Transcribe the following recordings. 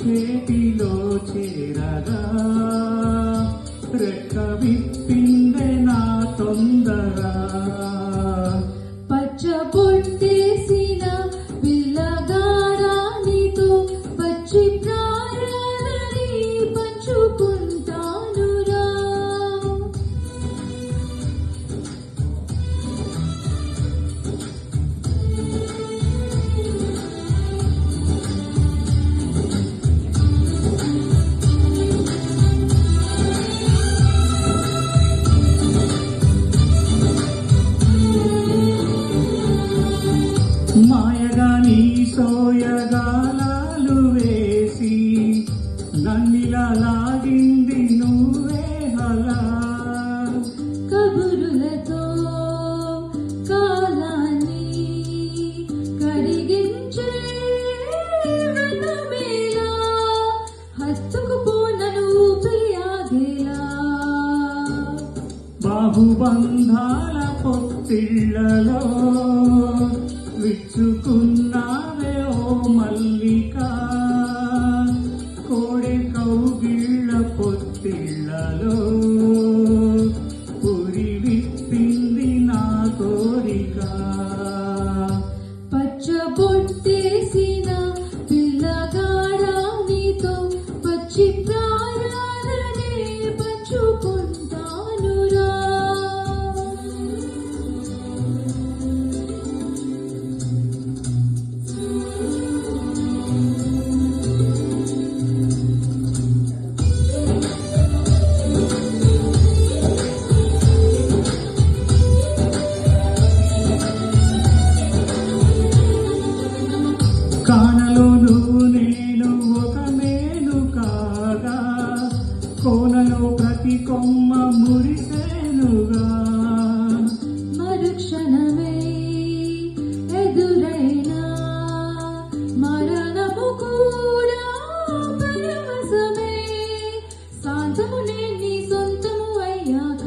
చేతిలో చేరగా రెక్క విప్పిందే నా తొందర పచ్చ పొట్టేసిన పిల్లగారానితో పచ్చి ప్రాణాలని పంచుకుంటానురా. మాయగా నీ సోయగాలాలు వేసి నన్నిలా లాగింది నువ్వే హలా. కబురులతో కాలాన్ని కరిగించే వ్రతమేలా, హత్తుకుపోనను ఊపిరి ఆగేలా. బాహుబంధాల పొత్తిళ్లలో విచ్చుకున్నావే ఓ మల్లిక, కోడె కౌగిళ్ళ పొత్తిళ్లలో పురి విప్పింది నా కోరిక. పచ్చ పొట్టేసిన పిల్లగాడానితో పచ్చి ప్రాణాలనే పంచుకుంటానురా. కానలో నువ్వు నేను ఒక మేలు కాగా, కోనలో ప్రతి కొమ్మ మురిసేనుగా. మరుక్షణమే ఎదురైన మరణము కూడా పరవశమే, శాంతము లేని సొంతము అయ్యాక.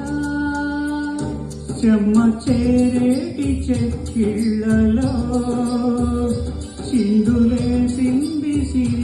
చెమ్మ చేరేటి చెక్కిళ్ళలో చిందులేసింది సిరి